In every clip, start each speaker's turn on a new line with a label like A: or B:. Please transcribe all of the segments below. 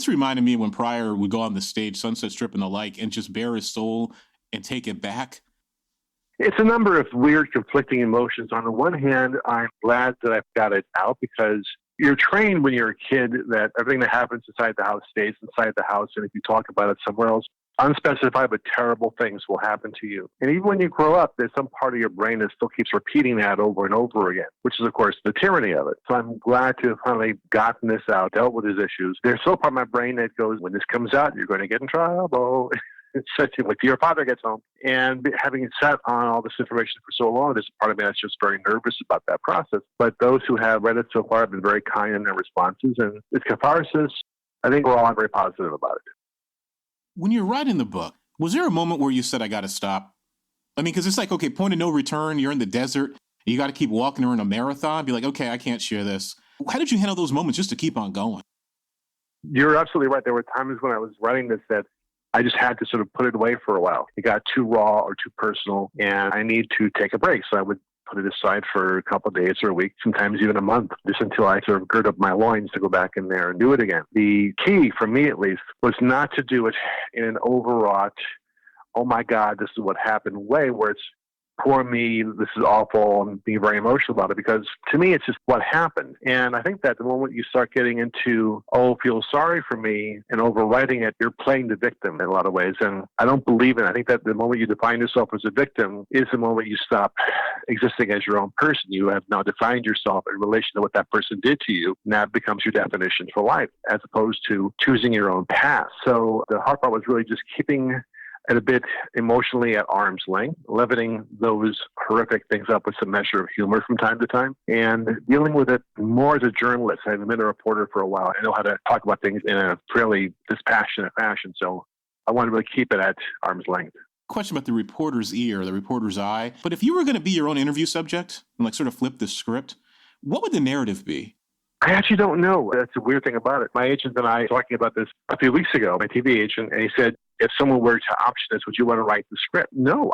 A: This reminded me when Pryor would go on the stage, Sunset Strip and the like, and just bare his soul and take it back.
B: It's a number of weird, conflicting emotions. On the one hand, I'm glad that I've got it out because you're trained when you're a kid that everything that happens inside the house stays inside the house. And if you talk about it somewhere else, unspecified but terrible things will happen to you. And even when you grow up, there's some part of your brain that still keeps repeating that over and over again, which is, of course, the tyranny of it. So I'm glad to have finally gotten this out, dealt with these issues. There's still part of my brain that goes, when this comes out, you're going to get in trouble. It's such like your father gets home. And having sat on all this information for so long, there's a part of me that's just very nervous about that process. But those who have read it so far have been very kind in their responses. And it's catharsis. I think we're all very positive about it.
A: When you're writing the book, was there a moment where you said, I got to stop? I mean, because it's like, okay, point of no return. You're in the desert. You got to keep walking or in a marathon. Be like, okay, I can't share this. How did you handle those moments just to keep on going?
B: You're absolutely right. There were times when I was writing this that I just had to sort of put it away for a while. It got too raw or too personal, and I need to take a break. So I would put it aside for a couple of days or a week, sometimes even a month, just until I sort of gird up my loins to go back in there and do it again. The key, for me at least, was not to do it in an overwrought, oh my God, this is what happened way, where it's, poor me, this is awful, and being very emotional about it, because to me, it's just what happened. And I think that the moment you start getting into, oh, feel sorry for me, and overwriting it, you're playing the victim in a lot of ways. And I don't believe in it. I think that the moment you define yourself as a victim is the moment you stop existing as your own person. You have now defined yourself in relation to what that person did to you, and that becomes your definition for life, as opposed to choosing your own path. So the hard part was really just keeping it a bit emotionally at arm's length, leavening those horrific things up with some measure of humor from time to time, and dealing with it more as a journalist. I've been a reporter for a while. I know how to talk about things in a fairly dispassionate fashion, so I want to really keep it at arm's length.
A: Question about the reporter's ear, the reporter's eye. But if you were going to be your own interview subject and like sort of flip the script, what would the narrative be?
B: I actually don't know. That's a weird thing about it. My agent and I were talking about this a few weeks ago, my TV agent, and he said, if someone were to option this, would you want to write the script? No,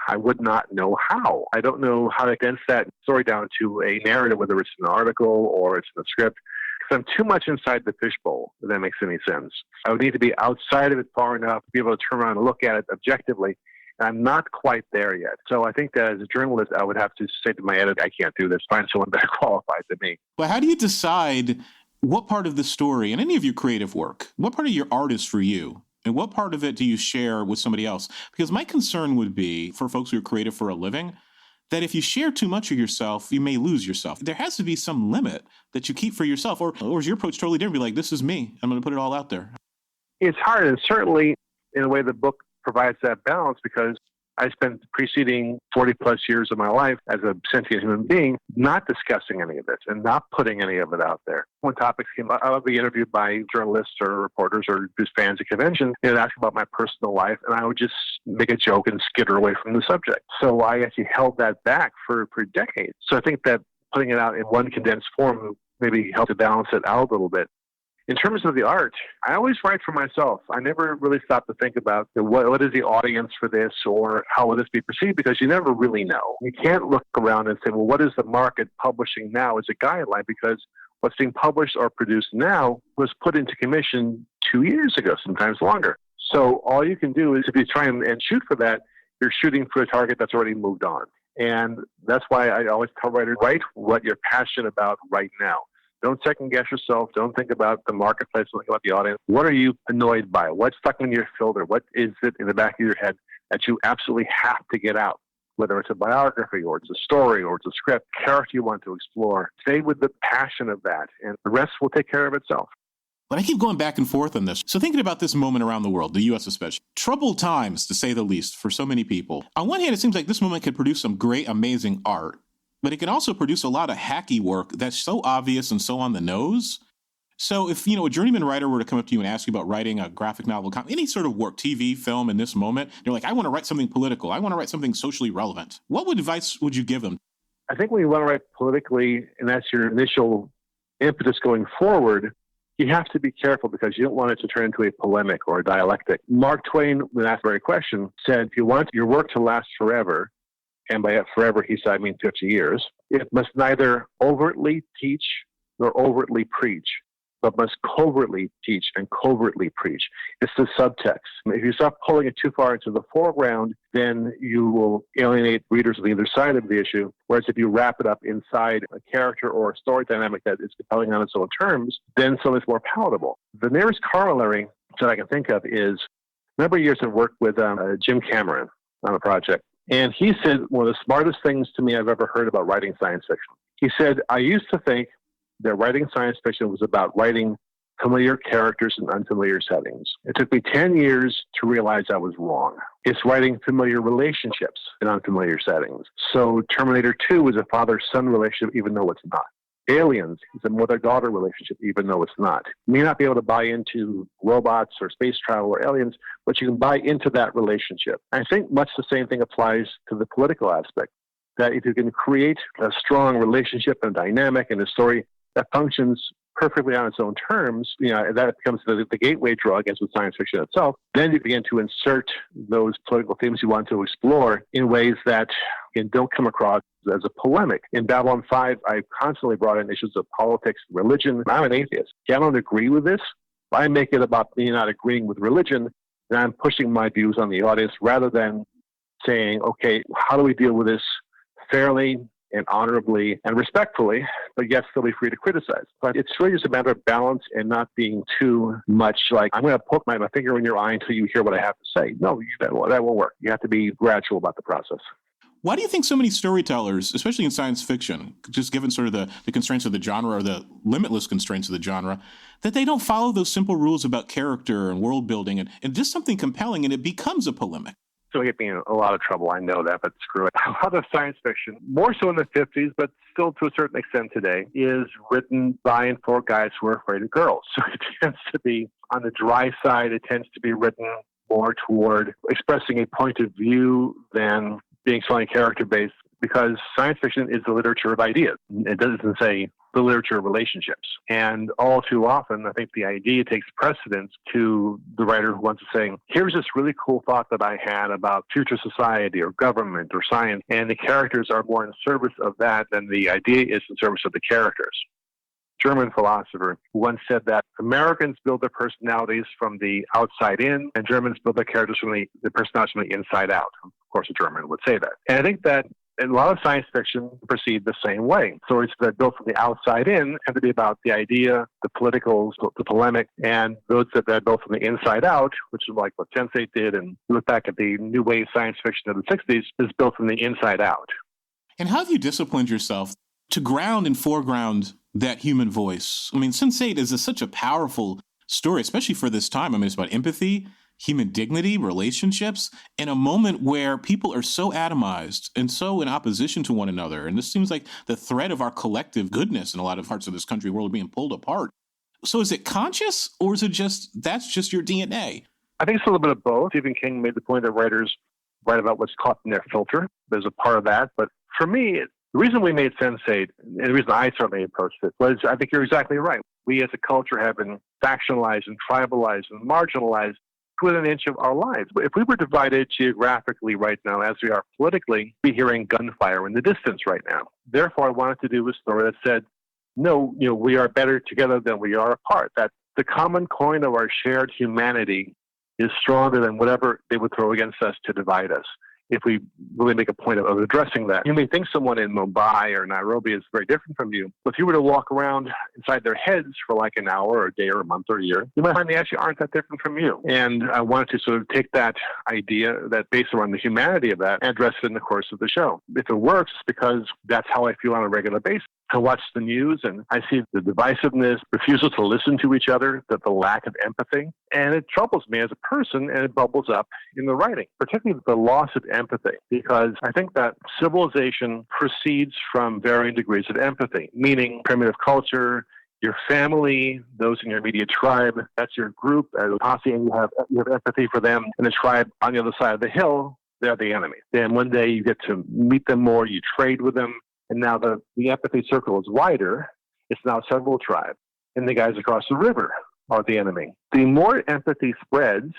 B: I would not know how. I don't know how to condense that story down to a narrative, whether it's an article or it's in a script, because I'm too much inside the fishbowl, if that makes any sense. I would need to be outside of it far enough to be able to turn around and look at it objectively. And I'm not quite there yet. So I think that as a journalist, I would have to say to my editor, I can't do this. Find someone better qualified than me.
A: But how do you decide what part of the story and any of your creative work, what part of your art is for you? And what part of it do you share with somebody else? Because my concern would be, for folks who are creative for a living, that if you share too much of yourself, you may lose yourself. There has to be some limit that you keep for yourself. Or is your approach totally different? Be like, this is me. I'm going to put it all out there.
B: It's hard. And certainly, in a way, the book provides that balance, because I spent the preceding 40 plus years of my life as a sentient human being not discussing any of it and not putting any of it out there. When topics came up, I would be interviewed by journalists or reporters or just fans at conventions and ask about my personal life, and I would just make a joke and skitter away from the subject. So I actually held that back for decades. So I think that putting it out in one condensed form maybe helped to balance it out a little bit. In terms of the art, I always write for myself. I never really stop to think about what is the audience for this or how will this be perceived, because you never really know. You can't look around and say, well, what is the market publishing now as a guideline? Because what's being published or produced now was put into commission 2 years ago, sometimes longer. So all you can do is, if you try and shoot for that, you're shooting for a target that's already moved on. And that's why I always tell writers, write what you're passionate about right now. Don't second guess yourself. Don't think about the marketplace. Don't think about the audience. What are you annoyed by? What's stuck in your filter? What is it in the back of your head that you absolutely have to get out? Whether it's a biography or it's a story or it's a script, character you want to explore. Stay with the passion of that, and the rest will take care of itself.
A: But I keep going back and forth on this. So thinking about this moment around the world, the U.S. especially, troubled times, to say the least, for so many people. On one hand, it seems like this moment could produce some great, amazing art. But it can also produce a lot of hacky work that's so obvious and so on the nose. So if, a journeyman writer were to come up to you and ask you about writing a graphic novel, any sort of work, TV, film in this moment, you're like, I want to write something political. I want to write something socially relevant. What advice would you give them?
B: I think when you want to write politically, and that's your initial impetus going forward, you have to be careful, because you don't want it to turn into a polemic or a dialectic. Mark Twain, when asked the very question, said, if you want your work to last forever, and by forever, he said, I mean 50 years, it must neither overtly teach nor overtly preach, but must covertly teach and covertly preach. It's the subtext. If you start pulling it too far into the foreground, then you will alienate readers on the other side of the issue. Whereas if you wrap it up inside a character or a story dynamic that is compelling on its own terms, then something's more palatable. The nearest corollary that I can think of is, a number of years I've worked with Jim Cameron on a project. And he said one of the smartest things to me I've ever heard about writing science fiction. He said, I used to think that writing science fiction was about writing familiar characters in unfamiliar settings. It took me 10 years to realize I was wrong. It's writing familiar relationships in unfamiliar settings. So Terminator 2 is a father-son relationship, even though it's not. Aliens is a mother-daughter relationship, even though it's not. You may not be able to buy into robots or space travel or aliens, but you can buy into that relationship. I think much the same thing applies to the political aspect, that if you can create a strong relationship and dynamic in a story that functions perfectly on its own terms, that becomes the gateway drug, as with science fiction itself, then you begin to insert those political themes you want to explore in ways that don't come across as a polemic. In Babylon 5, I constantly brought in issues of politics, religion. I'm an atheist. I don't agree with this. If I make it about me not agreeing with religion, then I'm pushing my views on the audience rather than saying, okay, how do we deal with this fairly and honorably and respectfully, but yet still be free to criticize. But it's really just a matter of balance and not being too much like, I'm going to poke my finger in your eye until you hear what I have to say. No, that won't work. You have to be gradual about the process.
A: Why do you think so many storytellers, especially in science fiction, just given sort of the constraints of the genre or the limitless constraints of the genre, that they don't follow those simple rules about character and world building and just something compelling and it becomes a polemic?
B: So it get me in a lot of trouble. I know that, but screw it. A lot of science fiction, more so in the 50s, but still to a certain extent today, is written by and for guys who are afraid of girls. So it tends to be on the dry side. It tends to be written more toward expressing a point of view than being solely character-based, because science fiction is the literature of ideas. It doesn't say the literature of relationships. And all too often, I think the idea takes precedence to the writer who wants to say, here's this really cool thought that I had about future society or government or science, and the characters are more in service of that than the idea is in service of the characters. German philosopher once said that Americans build their personalities from the outside in, and Germans build their characters from the personalities from the inside out. Of course, a German would say that. And I think that a lot of science fiction proceed the same way. Stories that are built from the outside in tend to be about the idea, the politicals, the polemic, and those that are built from the inside out, which is like what Chauncey did, and look back at the new wave science fiction of the 60s, is built from the inside out.
A: And how have you disciplined yourself to ground and foreground that human voice? I mean, Sense8 is such a powerful story, especially for this time. I mean, it's about empathy, human dignity, relationships, in a moment where people are so atomized and so in opposition to one another. And this seems like the thread of our collective goodness in a lot of parts of this country world being pulled apart. So is it conscious, or is it that's just your DNA?
B: I think it's a little bit of both. Stephen King made the point that writers write about what's caught in their filter. There's a part of that. But for me, the reason we made Sense8, and the reason I certainly approached it, was I think you're exactly right. We as a culture have been factionalized and tribalized and marginalized within an inch of our lives. If we were divided geographically right now, as we are politically, we'd be hearing gunfire in the distance right now. Therefore, I wanted to do a story that said, no, we are better together than we are apart. That the common coin of our shared humanity is stronger than whatever they would throw against us to divide us. If we really make a point of addressing that. You may think someone in Mumbai or Nairobi is very different from you, but if you were to walk around inside their heads for like an hour or a day or a month or a year, you might find they actually aren't that different from you. And I wanted to sort of take that idea, that based around the humanity of that, and address it in the course of the show. If it works, because that's how I feel on a regular basis. I watch the news and I see the divisiveness, refusal to listen to each other, the lack of empathy. And it troubles me as a person, and it bubbles up in the writing, particularly the loss of empathy, because I think that civilization proceeds from varying degrees of empathy, meaning primitive culture, your family, those in your immediate tribe, that's your group, as a posse, and you have empathy for them. And the tribe on the other side of the hill, they're the enemy. Then one day you get to meet them more, you trade with them. And now the empathy circle is wider. It's now several tribes. And the guys across the river are the enemy. The more empathy spreads,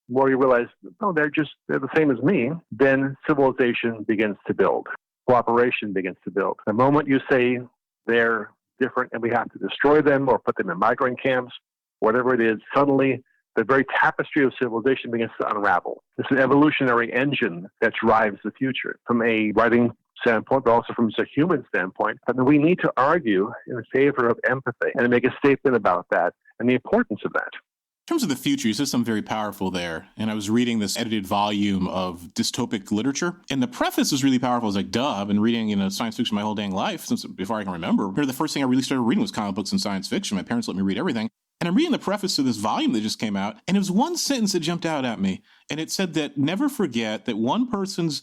B: the more you realize, oh, they're the same as me, then civilization begins to build. Cooperation begins to build. The moment you say they're different and we have to destroy them or put them in migrant camps, whatever it is, suddenly the very tapestry of civilization begins to unravel. It's an evolutionary engine that drives the future from a writing standpoint, but also from a human standpoint. And we need to argue in favor of empathy and make a statement about that and the importance of that.
A: In terms of the future, you said something very powerful there. And I was reading this edited volume of dystopic literature. And the preface was really powerful. I was like, duh, I've been reading science fiction my whole dang life, since before I can remember. The first thing I really started reading was comic books and science fiction. My parents let me read everything. And I'm reading the preface to this volume that just came out. And it was one sentence that jumped out at me. And it said that never forget that one person's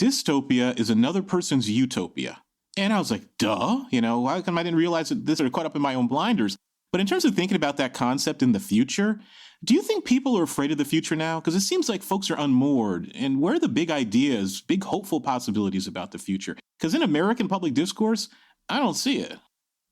A: dystopia is another person's utopia. And I was like, duh, how come I didn't realize that this are caught up in my own blinders? But in terms of thinking about that concept in the future, do you think people are afraid of the future now? Because it seems like folks are unmoored. And where are the big ideas, big hopeful possibilities about the future? Because in American public discourse, I don't see it.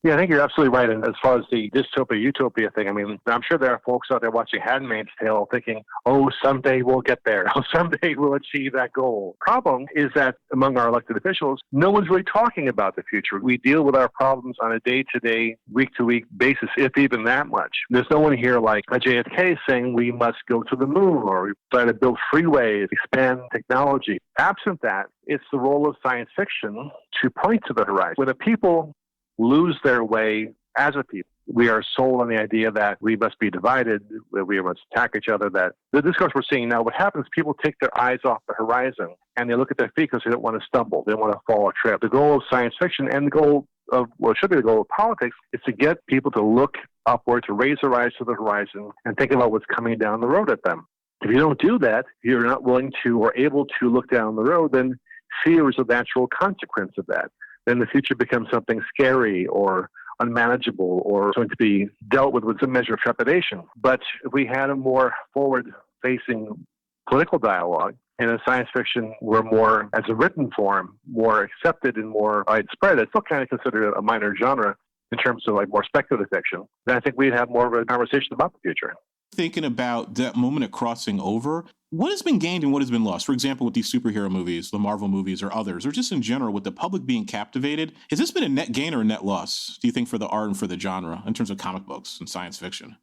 B: Yeah, I think you're absolutely right. And as far as the dystopia-utopia thing, I'm sure there are folks out there watching Handmaid's Tale thinking, oh, someday we'll get there. Oh, someday we'll achieve that goal. Problem is that among our elected officials, no one's really talking about the future. We deal with our problems on a day-to-day, week-to-week basis, if even that much. There's no one here like a JFK saying we must go to the moon or we try to build freeways, expand technology. Absent that, it's the role of science fiction to point to the horizon. When the people lose their way as a people, we are sold on the idea that we must be divided, that we must attack each other, that the discourse we're seeing now, what happens is people take their eyes off the horizon and they look at their feet because they don't want to stumble, they don't want to fall or trip. The goal of science fiction and the goal of, well, it should be the goal of politics, is to get people to look upward, to raise their eyes to the horizon and think about what's coming down the road at them. If you don't do that, you're not willing to or able to look down the road, then fear is a natural consequence of that. Then the future becomes something scary or unmanageable or something to be dealt with some measure of trepidation. But if we had a more forward-facing political dialogue, and in science fiction were more, as a written form, more accepted and more widespread, it's still kind of considered a minor genre in terms of more speculative fiction, then I think we'd have more of a conversation about the future.
A: Thinking about that moment of crossing over, what has been gained and what has been lost? For example, with these superhero movies, the Marvel movies or others, or just in general with the public being captivated, has this been a net gain or a net loss, do you think, for the art and for the genre in terms of comic books and science fiction?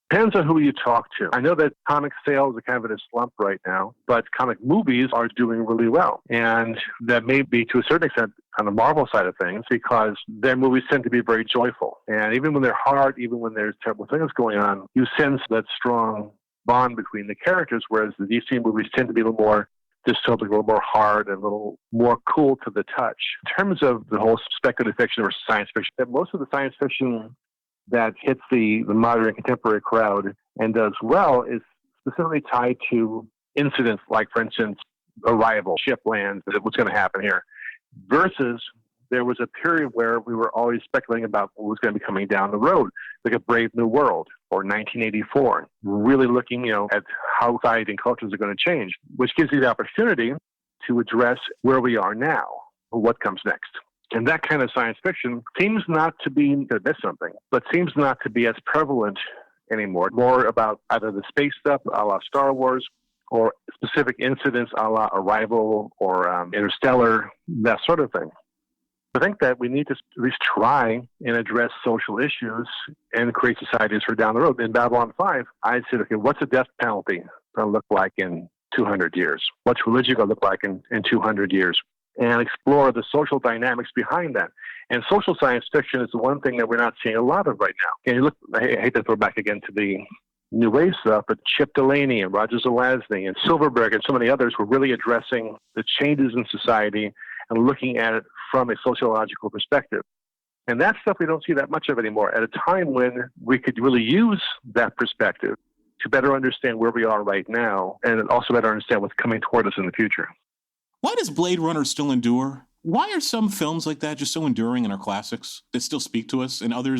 B: Depends on who you talk to. I know that comic sales are kind of in a slump right now, but comic movies are doing really well. And that may be, to a certain extent, on the Marvel side of things, because their movies tend to be very joyful. And even when they're hard, even when there's terrible things going on, you sense that strong bond between the characters, whereas the DC movies tend to be a little more dystopic, a little more hard, and a little more cool to the touch. In terms of the whole speculative fiction versus science fiction, most of the science fiction that hits the modern contemporary crowd and does well is specifically tied to incidents like, for instance, arrival, ship lands, what's going to happen here, versus there was a period where we were always speculating about what was going to be coming down the road, like a Brave New World or 1984, really looking, at how society and cultures are going to change, which gives you the opportunity to address where we are now, or what comes next. And that kind of science fiction seems not to be, to miss something, but seems not to be as prevalent anymore. More about either the space stuff, a la Star Wars, or specific incidents, a la Arrival or Interstellar, that sort of thing. I think that we need to at least try and address social issues and create societies for down the road. In Babylon 5, I said, okay, what's a death penalty going to look like in 200 years? What's religion going to look like in 200 years? And explore the social dynamics behind that. And social science fiction is the one thing that we're not seeing a lot of right now. And you look, I hate to throw back again to the New Wave stuff, but Chip Delaney and Roger Zelazny and Silverberg and so many others were really addressing the changes in society and looking at it from a sociological perspective. And that stuff we don't see that much of anymore at a time when we could really use that perspective to better understand where we are right now and also better understand what's coming toward us in the future.
A: Why does Blade Runner still endure? Why are some films like that just so enduring in our classics that still speak to us and others